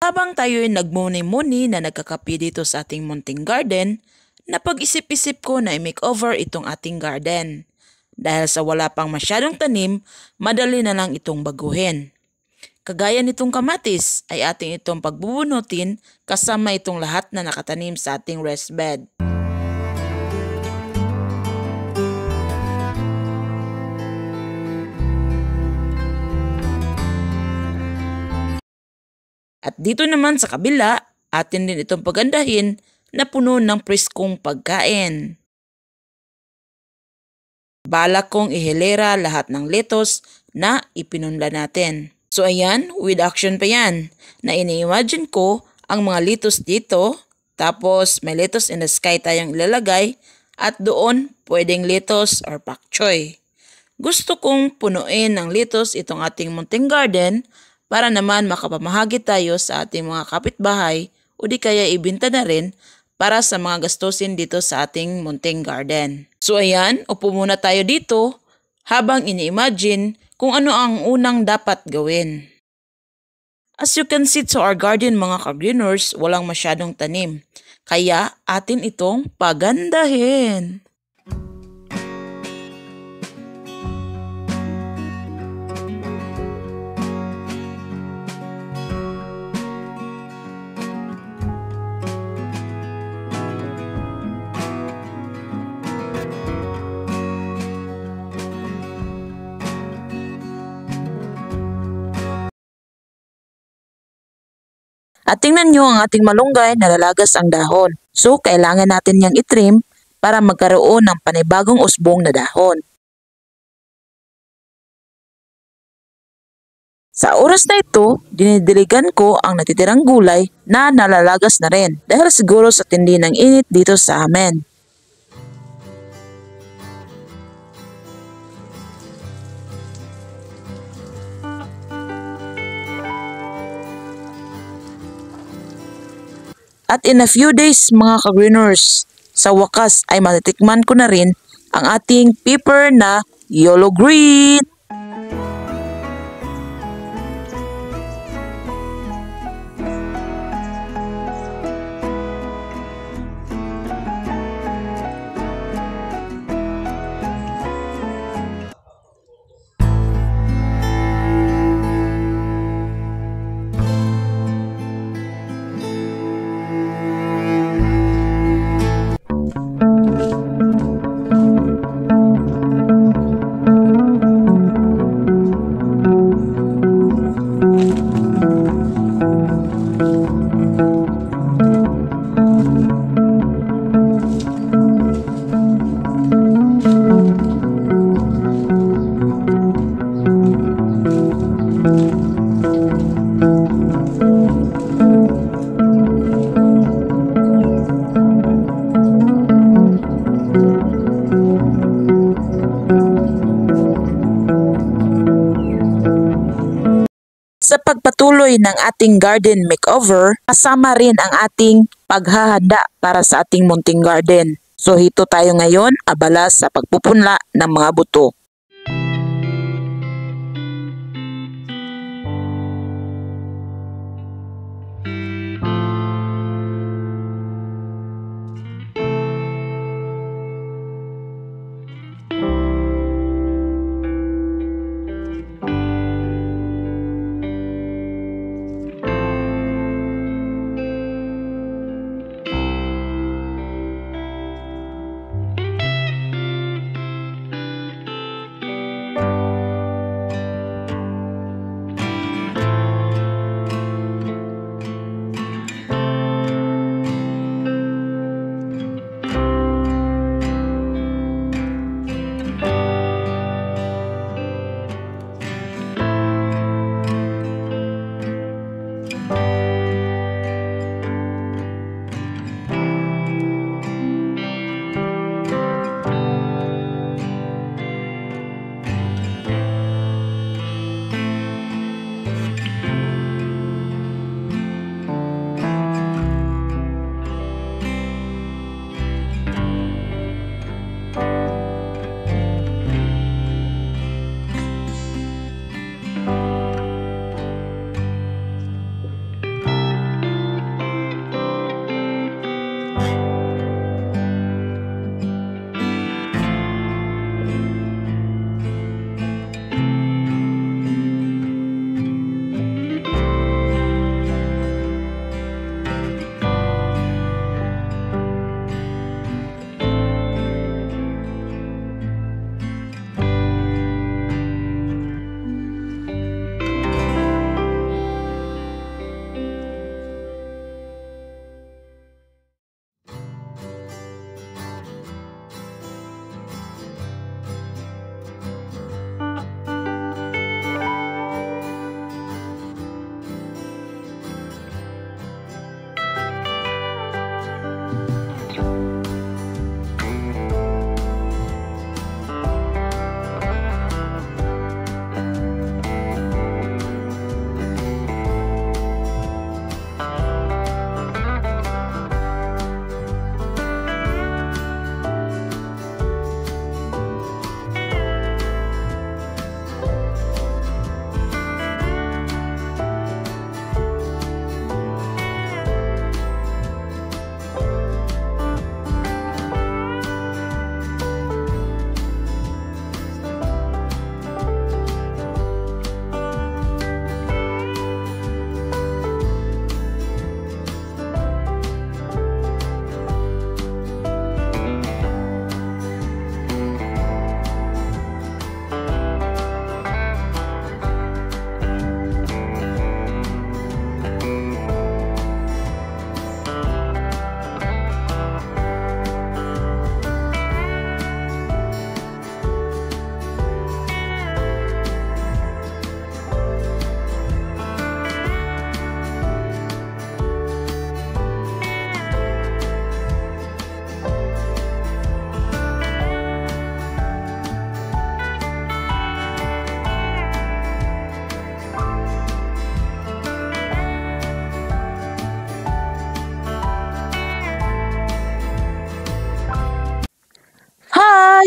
Habang tayo'y nagmuni-muni na nagkakape dito sa ating munting garden, napag-isip-isip ko na i-makeover itong ating garden. Dahil sa wala pang masyadong tanim, madali na lang itong baguhin. Kagaya nitong kamatis ay ating itong pagbubunutin kasama itong lahat na nakatanim sa ating raised bed. At dito naman sa kabila, atin din itong pagandahin na puno ng preskong pagkain. Balak kong ihilera lahat ng lettuce na ipinunla natin. So ayan, with action pa yan, na ini-imagine ko ang mga lettuce dito, tapos may lettuce in the sky tayong ilalagay, at doon pwedeng lettuce or pak choy. Gusto kong punuin ng lettuce itong ating munting garden para naman makapamahagi tayo sa ating mga kapitbahay o di kaya ibenta na rin para sa mga gastusin dito sa ating munting garden. So ayan, upo muna tayo dito habang ini-imagine kung ano ang unang dapat gawin. As you can see to our garden mga ka-greeners, walang masyadong tanim. Kaya atin itong pagandahin. At tingnan nyo ang ating malunggay, nalalagas ang dahon. So, kailangan natin niyang itrim para magkaroon ng panibagong usbong na dahon. Sa oras na ito, dinidiligan ko ang natitirang gulay na nalalagas na rin dahil siguro sa tindi ng init dito sa amin. At in a few days mga ka-greeners, sa wakas ay matitikman ko na rin ang ating pepper na yellow green. Sa pagpatuloy ng ating garden makeover, kasama rin ang ating paghahanda para sa ating munting garden. So hito tayo ngayon abala sa pagpupunla ng mga buto.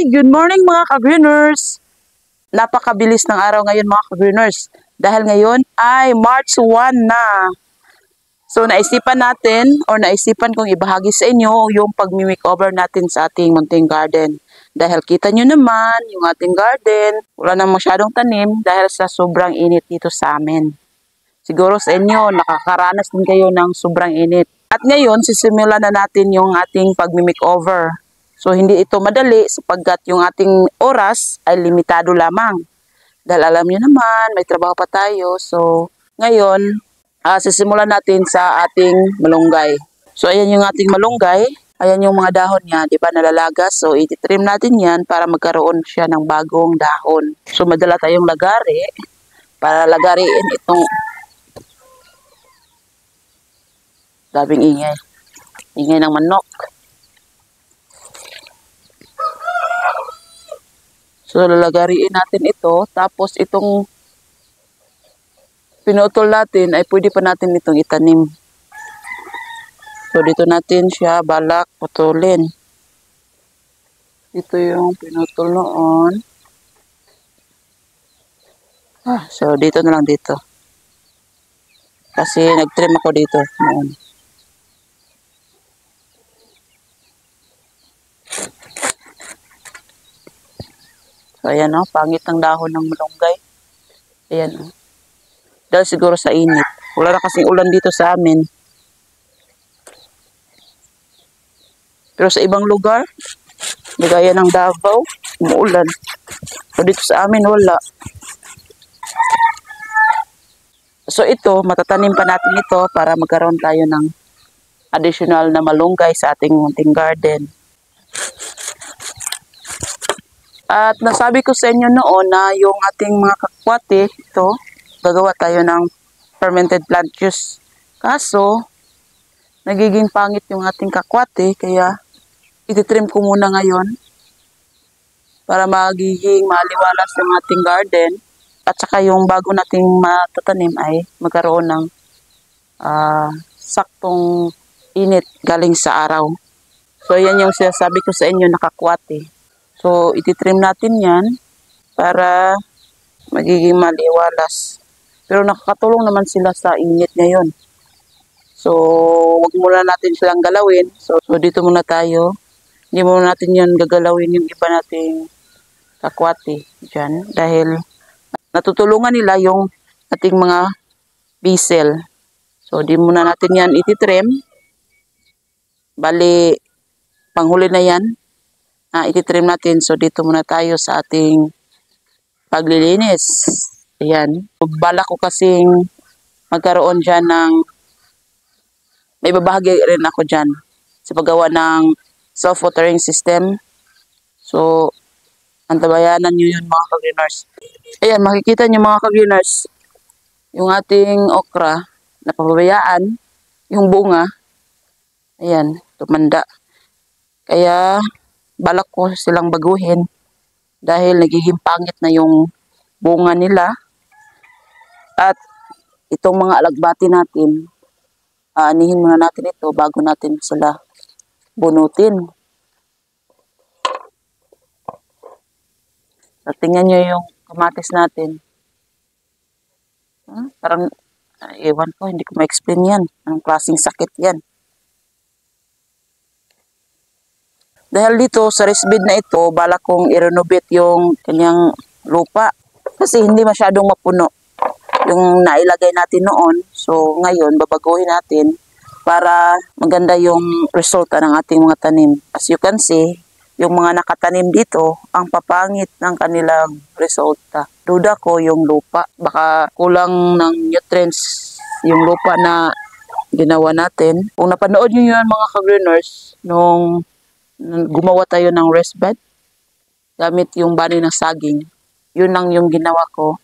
Good morning mga ka-greeners! Napakabilis ng araw ngayon mga ka-greeners dahil ngayon ay March 1 na. So naisipan kong ibahagi sa inyo yung pag-makeover natin sa ating munting garden. Dahil kita nyo naman yung ating garden, wala nang masyadong tanim dahil sa sobrang init dito sa amin. Siguro sa inyo, nakakaranas din kayo ng sobrang init. At ngayon, sisimulan na natin yung ating pag-makeover. So, hindi ito madali sapagkat yung ating oras ay limitado lamang. Dahil alam nyo naman, may trabaho pa tayo. So, ngayon, sisimulan natin sa ating malunggay. So, ayan yung ating malunggay. Ayan yung mga dahon niya, di ba, nalalagas. So, ititrim natin yan para magkaroon siya ng bagong dahon. So, madala tayong lagari para lagariin itong daming ingay. Ingay ng manok. So, lalagariin natin ito. Tapos, itong pinutol natin ay pwede pa natin itong itanim. So, dito natin siya balak putulin. Ito yung pinutol noon. So, dito na lang dito. Kasi, nag-trim ako dito noon. So, ayan o, pangit ang dahon ng malunggay. Ayan o. Dahil siguro sa init. Wala na kasing ulan dito sa amin. Pero sa ibang lugar, gaya ng Davao, umuulan. So, dito sa amin, wala. So, ito, matatanim pa natin ito para magkaroon tayo ng additional na malunggay sa ating munting garden. At nasabi ko sa inyo noon na yung ating mga kakwate, ito, gagawa tayo ng fermented plant juice. Kaso, nagiging pangit yung ating kakwate, kaya ititrim ko muna ngayon para magiging maliwalas yung ating garden. At saka yung bago nating matatanim ay magkaroon ng saktong init galing sa araw. So, yan yung sinasabi ko sa inyo, nakakwate. So, ititrim natin yan para magiging maliwalas. Pero nakakatulong naman sila sa init ngayon. So, wag muna natin silang galawin. So dito muna tayo. Hindi muna natin yan gagalawin yung iba nating kakwate dyan. Dahil natutulungan nila yung ating mga basil. So, di muna natin yan ititrim. Bali, panghuli na yan. Ititrim natin. So, dito muna tayo sa ating paglilinis. Ayan. Balak ko kasing magkaroon dyan ng, may babahagi rin ako dyan sa paggawa ng self-watering system. So, antabayanan nyo yun mga ka-greeners. Ayan, makikita nyo mga ka-greeners, yung ating okra, napababayaan, yung bunga, ayan, tumanda. Kaya, balak ko silang baguhin dahil nagiging pangit na yung bunga nila. At itong mga alagbati natin, anihin muna natin ito bago natin sila bunutin. So, tingnan nyo yung kamatis natin. Parang, ewan ko, hindi ko ma-explain yan. Anong klaseng sakit yan. Dahil dito, sa raised bed na ito, balak kong i-renovate yung kanyang lupa. Kasi hindi masyadong mapuno yung nailagay natin noon. So, ngayon, babaguhin natin para maganda yung resulta ng ating mga tanim. As you can see, yung mga nakatanim dito, ang papangit ng kanilang resulta. Duda ko yung lupa. Baka kulang ng nutrients yung lupa na ginawa natin. Kung napanood nyo yun mga ka-greeners, nung gumawa tayo ng raised bed, gamit yung bani ng saging. Yun lang yung ginawa ko.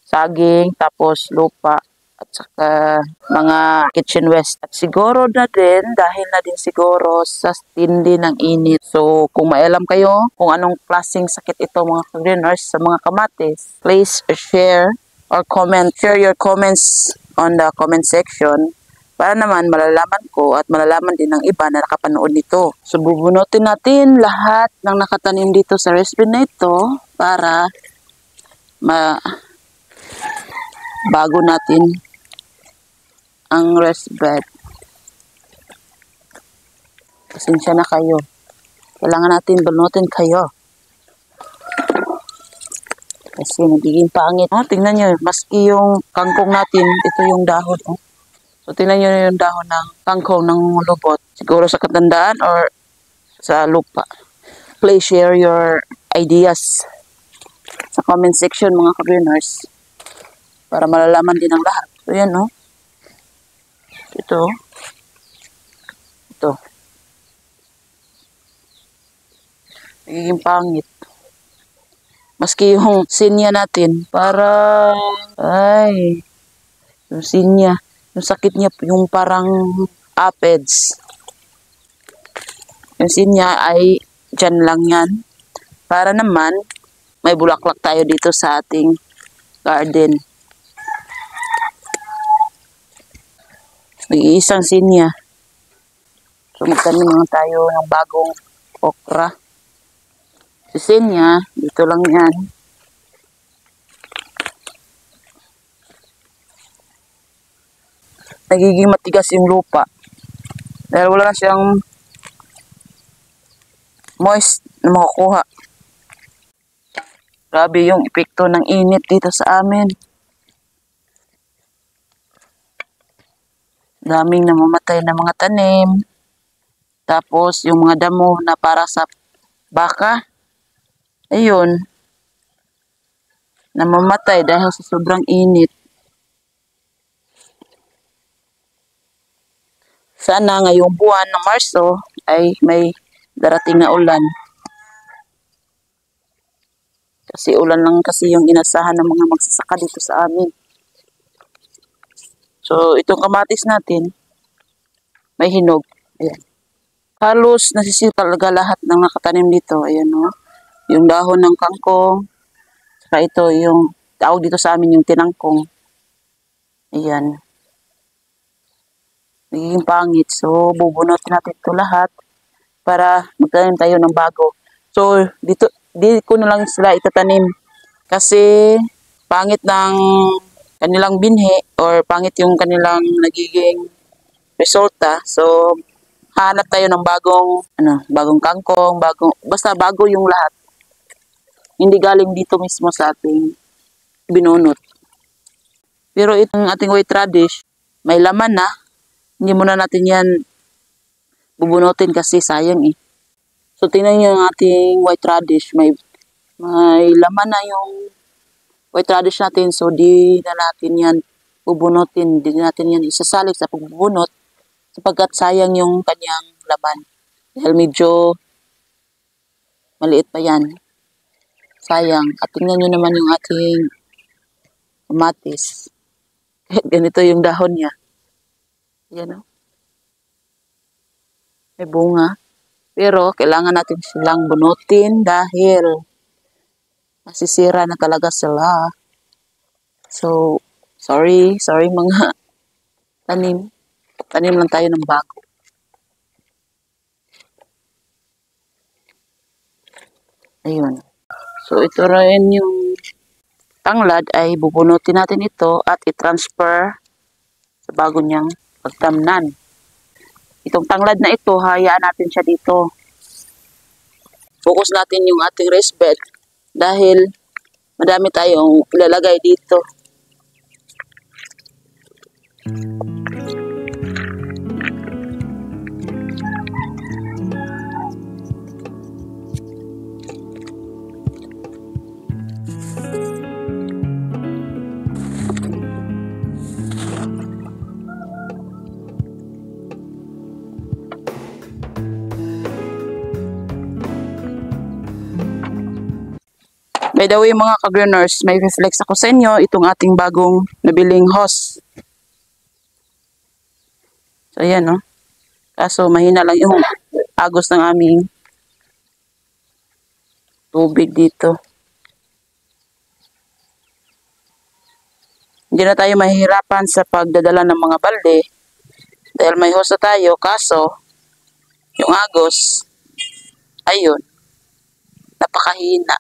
Saging, tapos lupa, at saka mga kitchen waste. At siguro na din, dahil na din siguro sa tindi ng init. So, kung maialam kayo kung anong klaseng sakit ito mga ka-greeners sa mga kamatis, please share or comment. Share your comments on the comment section Para naman malalaman ko at malalaman din ng iba na nakapanood nito. So bubunutin natin lahat ng nakatanim dito sa rice bin na ito para bago natin ang rice bed. Pasensya na kayo. Kailangan natin bunutin kayo. Kasi nagiging pangit. Tingnan nyo, maski yung kangkong natin, ito yung dahon. So, tingnan nyo yung dahon ng kangkong ng lubot. Siguro sa katandaan or sa lupa. Please share your ideas sa comment section mga ka-greeners para malalaman din ng lahat. So, yan, no? Ito. Nagiging pangit. Maski yung sinya natin, para, yung sinya, yung sakit niya, yung parang aphids. Yung sinya ay dyan lang yan. Para naman, may bulaklak tayo dito sa ating garden. Nag-iisang sinya. So, magtanim lang tayo ng bagong okra. Si sinya, dito lang yan. Nagiging matigas yung lupa. Dahil wala na siyang moist na makukuha. Grabe yung epekto ng init dito sa amin. Daming namamatay na mga tanim. Tapos yung mga damo na para sa baka, ayun, namamatay dahil sa sobrang init. Sana ngayong buwan ng Marso ay may darating na ulan. Kasi ulan lang kasi yung inasahan ng mga magsasaka dito sa amin. So, itong kamatis natin, may hinog. Ayan. Halos nasisira talaga lahat ng nakatanim dito. Ayan, no? Yung dahon ng kangkong. Saka ito, yung tawag dito sa amin, yung tinangkong. Ayan. Nagiging pangit. So, bubunutin natin ito lahat para magtanim tayo ng bago. So, dito ko na lang sila itatanim. Kasi, pangit ng kanilang binhi or pangit yung kanilang nagiging resulta. So, hanap tayo ng bagong kangkong, basta bago yung lahat. Hindi galing dito mismo sa ating binunot. Pero itong ating white radish, may laman na. Hindi muna natin yan bubunutin kasi sayang eh. So, tingnan nyo yung ating white radish. May laman na yung white radish natin. So, di na natin yan bubunutin. Di na natin yan isasalik sa pagbubunot sapagkat sayang yung kanyang laman. Dahil medyo maliit pa yan. Sayang. At tingnan nyo naman yung ating kamatis. Ganito yung dahon niya. Yan o. May bunga. Pero, kailangan natin silang bunutin dahil masisira na talaga sila. So, sorry mga tanim. Tanim lang tayo ng bago. Ayun. So, ito rin yung tanglad ay bubunutin natin ito at i-transfer sa bago niyang pagtamnan. Itong tanglad na ito, hayaan natin siya dito. Focus natin yung ating raised bed dahil madami tayong ilalagay dito. By the way mga ka-greeners, may reflex ako sa inyo itong ating bagong nabiling hose. So ayan no. Kaso mahina lang yung agos ng aming tubig dito. Hindi na tayo mahihirapan sa pagdadala ng mga balde Dahil may hose na tayo, kaso yung agos, ayun, napakahina.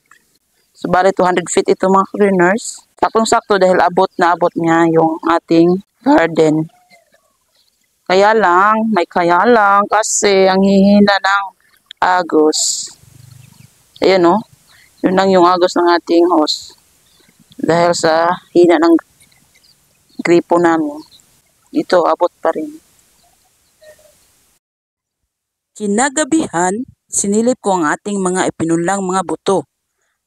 So, bali 200 feet ito mga greeners. Saktong-sakto dahil abot na abot niya yung ating garden. Kaya lang kasi ang hihina ng agos. Ayan o, yun lang yung agos ng ating hose. Dahil sa hina ng gripo namin. Ito, abot pa rin. Kinagabihan, sinilip ko ang ating mga ipinunlang mga buto.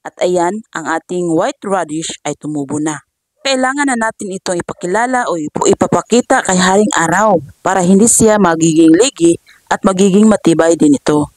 At ayan, ang ating white radish ay tumubo na. Kailangan na natin itong ipakilala o ipapakita kay Haring Araw para hindi siya magiging ligi at magiging matibay din ito.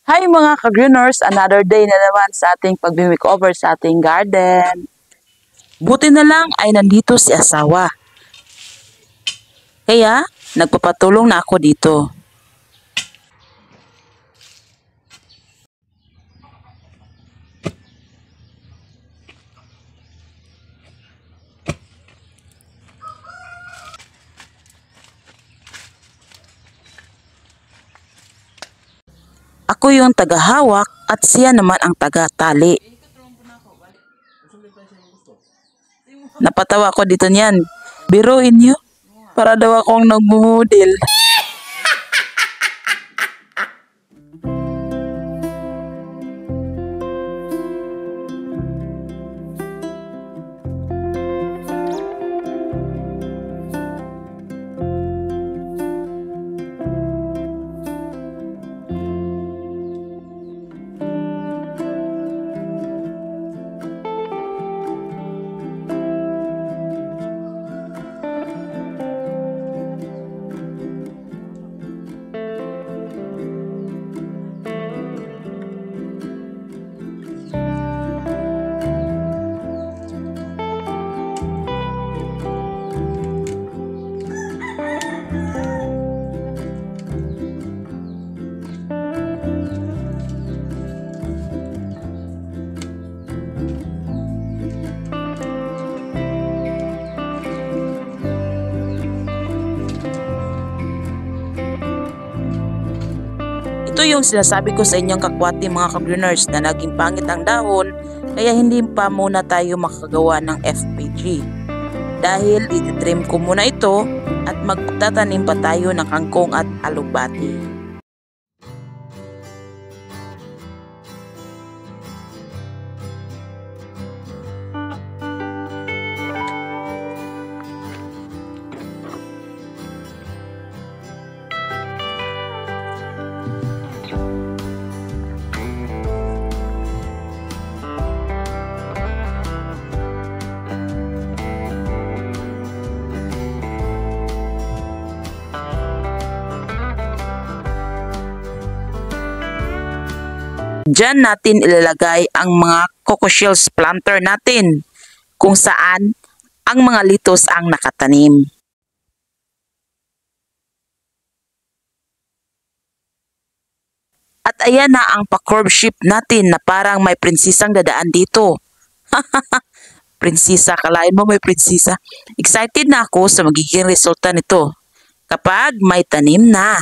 Hi mga ka-greeners! Another day na naman sa ating pag-makeover sa ating garden. Buti na lang ay nandito si asawa. Kaya nagpapatulong na ako dito. Ako yung tagahawak at siya naman ang taga-tali. Napatawa ko dito niyan. Biruin niyo, para daw akong nagmumudil. Ito yung sinasabi ko sa inyong kakwati mga ka-greeners na naging pangit ang dahon kaya hindi pa muna tayo makagawa ng FPG. Dahil ititrim ko muna ito at magtatanim pa tayo ng kangkong at alugbati. Diyan natin ilalagay ang mga coco shells planter natin kung saan ang mga litos ang nakatanim. At ayan na ang pa-curve shape natin na parang may prinsesang dadaan dito. Prinsesa, kalain mo may prinsesa. Excited na ako sa magiging resulta nito kapag may tanim na.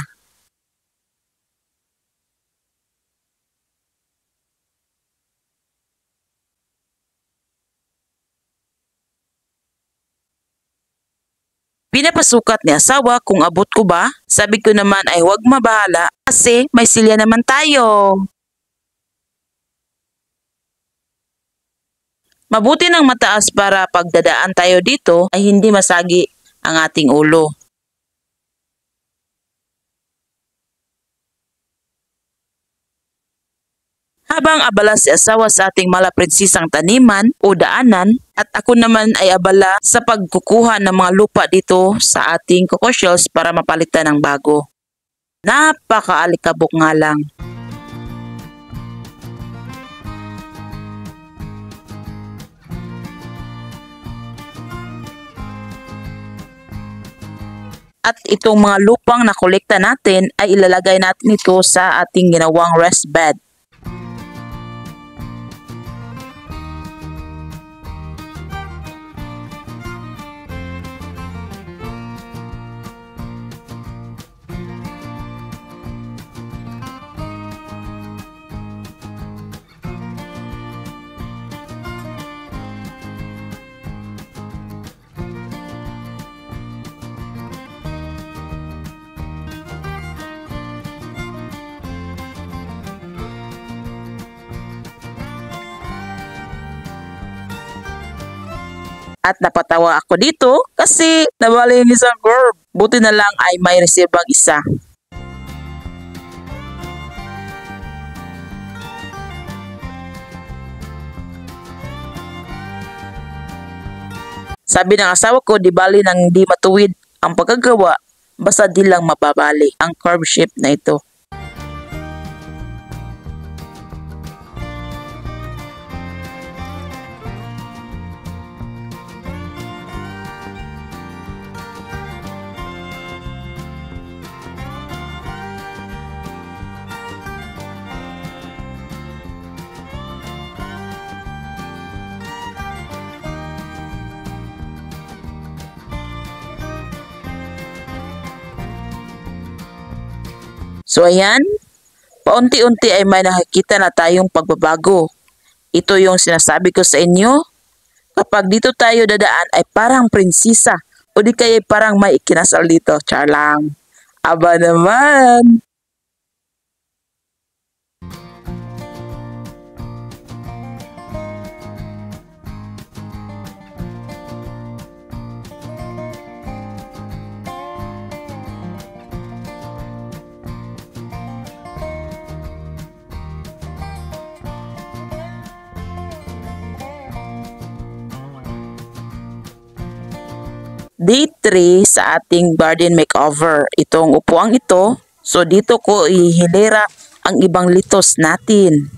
Pinapasukat ni asawa kung abot ko ba. Sabi ko naman ay huwag mabahala kasi may silya naman tayo. Mabuti ng mataas para pagdadaan tayo dito ay hindi masagi ang ating ulo. Habang abala si asawa sa ating malaprinsisang taniman o daanan at ako naman ay abala sa pagkukuha ng mga lupa dito sa ating coco shells para mapalitan ng bago. Napakaalikabok nga lang. At itong mga lupang nakolekta natin ay ilalagay natin ito sa ating ginawang rest bed. At napatawa ako dito kasi nabalinis ang curve. Buti na lang ay may resibang isa. Sabi ng asawa ko, di bali nang di matuwid ang pagkagawa, basta di lang mababali ang curve shape na ito. So ayan, paunti-unti ay may nakikita na tayong pagbabago. Ito yung sinasabi ko sa inyo, kapag dito tayo dadaan ay parang prinsesa o di kaya parang may ikinasal dito. Char lang. Aba naman! Day 3 sa ating garden makeover. Itong upuang ito. So dito ko ihilera ang ibang litos natin.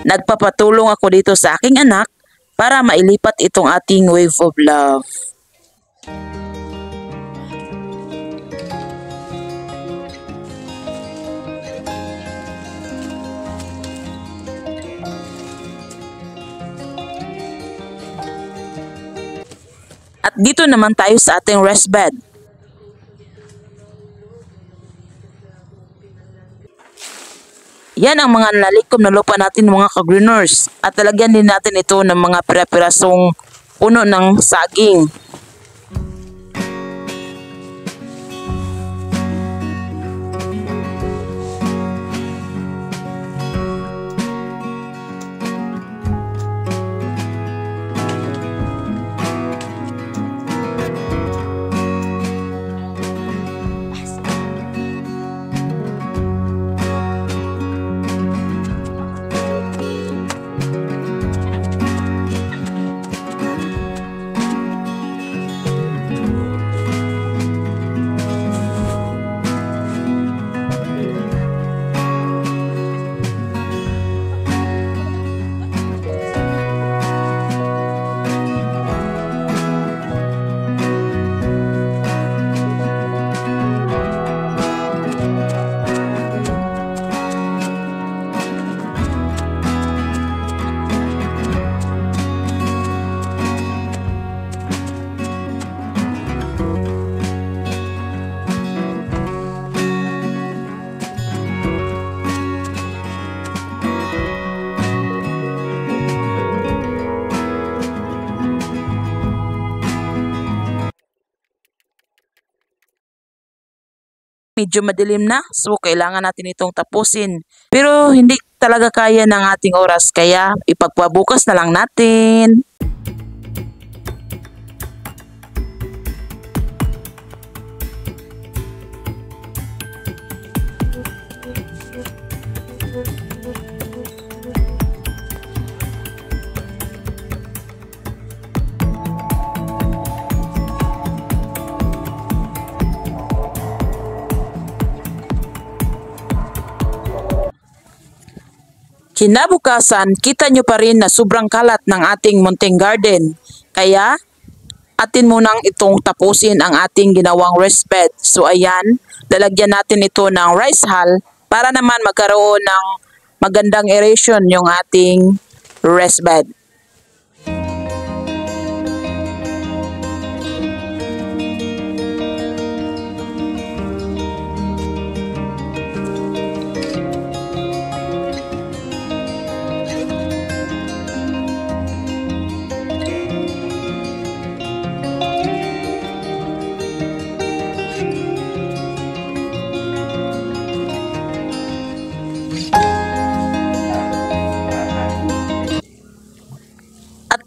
Nagpapatulong ako dito sa aking anak para mailipat itong ating wave of love. At dito naman tayo sa ating rest bed. Yan ang mga nalikom na lupa natin mga ka-greeners. At talagyan din natin ito ng mga pira-pirasong puno ng saging. medyo madilim na. So, kailangan natin itong tapusin. Pero hindi talaga kaya ng ating oras. Kaya, ipagpabukas na lang natin. Kinabukasan, kita nyo pa rin na sobrang kalat ng ating munting garden. Kaya, atin munang itong tapusin ang ating ginawang raised bed. So ayan, lalagyan natin ito ng rice hull para naman magkaroon ng magandang aeration yung ating raised bed.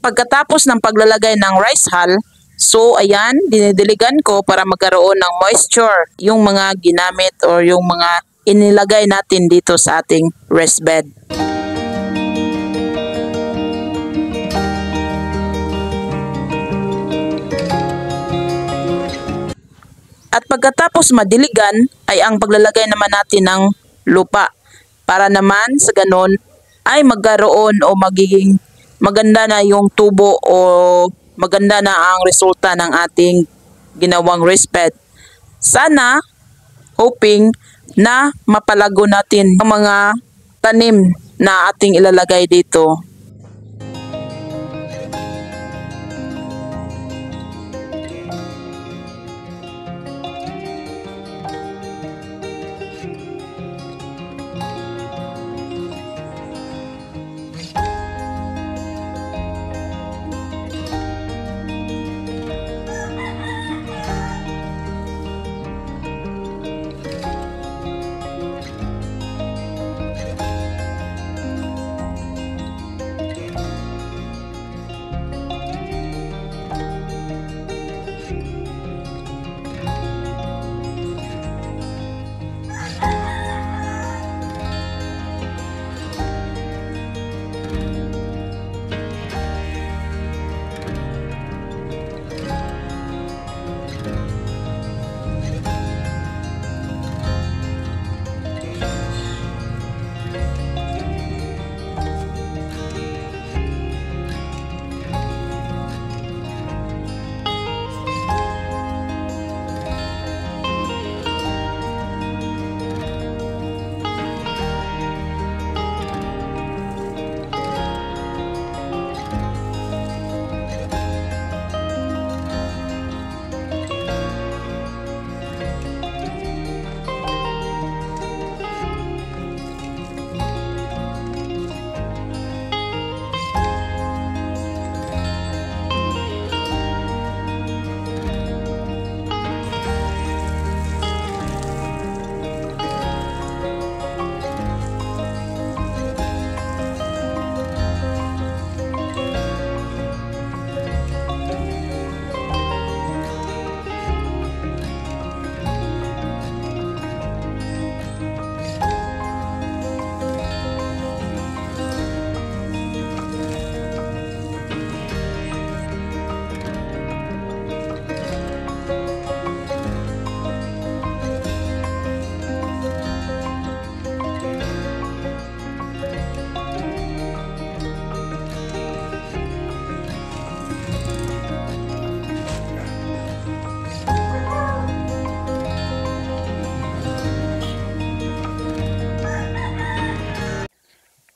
Pagkatapos ng paglalagay ng rice hull, so ayan, dinidiligan ko para magkaroon ng moisture yung mga ginamit or yung mga inilagay natin dito sa ating raised bed. At pagkatapos madiligan ay ang paglalagay naman natin ng lupa para naman sa ganon ay magkaroon o magiging maganda na yung tubo o maganda na ang resulta ng ating ginawang raised bed. Sana, hoping na mapalago natin ang mga tanim na ating ilalagay dito.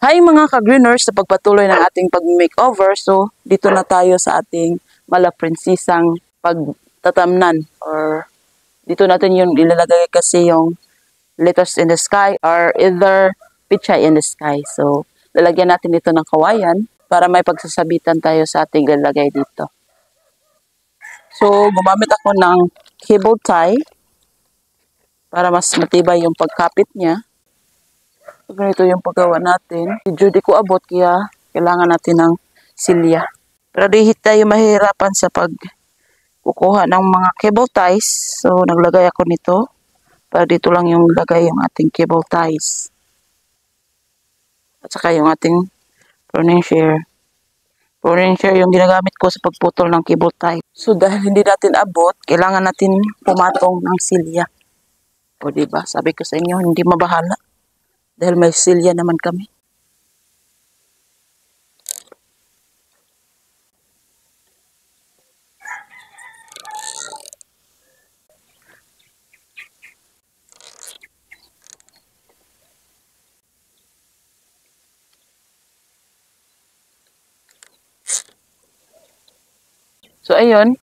Hi mga ka-greeners, sa pagpatuloy ng ating pag-makeover, so dito na tayo sa ating malaprinsisang pagtatamnan or dito natin yung ilalagay kasi yung lettuce in the sky or either pichay in the sky. So lalagyan natin ito ng kawayan para may pagsasabitan tayo sa ating ilalagay dito. So gumamit ako ng cable tie para mas matibay yung pagkapit niya. So, ganito yung paggawa natin. Medyo di ko abot kaya kailangan natin ng silya. Pero di tayo mahirapan sa pagkukuha ng mga cable ties. So naglagay ako nito. Para dito lang yung lagay yung ating cable ties. At saka yung ating pruning shear. Pruning shear yung ginagamit ko sa pagputol ng cable tie. So dahil hindi natin abot, kailangan natin pumatong ng silya. O diba? Sabi ko sa inyo, hindi mabahala. Dahil may silya naman kami. So, ayun.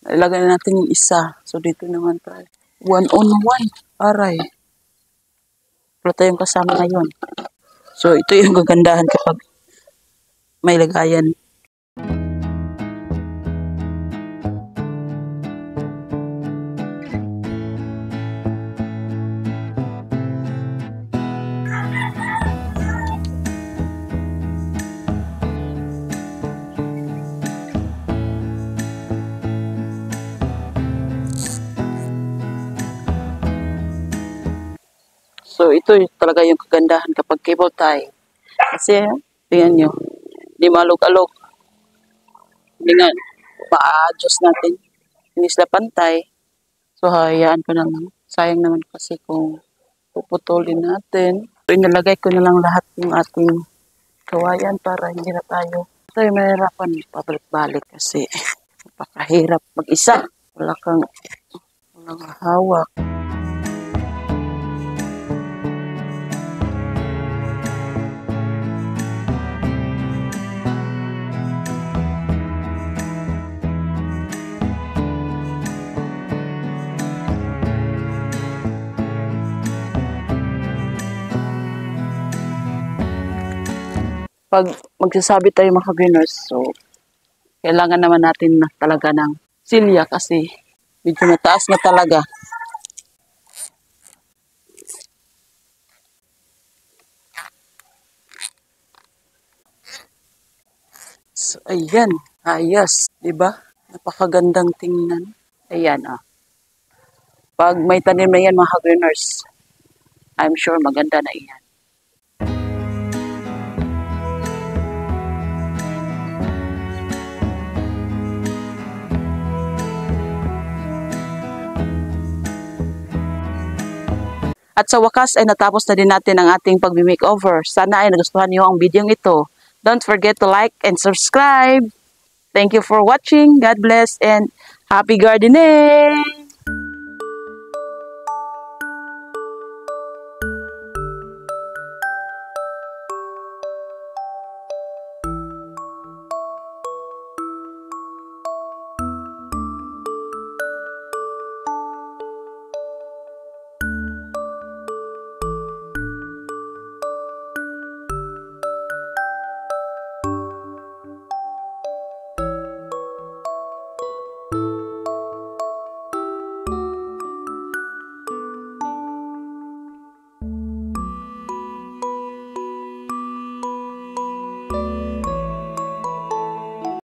Ilagay na natin yung isa. So, dito naman tayo. 1 on 1. Aray. Wala tayong kasama ngayon. So, ito yung gagandahan kapag may lagayan. So, ito talaga yung kagandahan kapag cable tie. Kasi, tingnan nyo, hindi malog-alog. Hindi nga, ma-adjust natin. Hindi sila pantay. So, hayaan ko na lang. Sayang naman kasi kung puputulin natin. So, inalagay ko na lang lahat yung ating kawayan para hindi na tayo mahirapan pabalik-balik kasi napakahirap mag-isa. Walang hawak. Pag magsasabi tayo mga ka-greeners, so kailangan naman natin na talaga ng silya kasi medyo mataas na talaga. So, ayan. Ayos. Diba? Napakagandang tingnan. Ayan, ah. Pag may tanim na yan, mga ka-greeners, I'm sure maganda na yan. At sa wakas ay natapos na din natin ang ating pag-makeover. Sana ay nagustuhan niyo ang video ito. Don't forget to like and subscribe. Thank you for watching. God bless and happy gardening!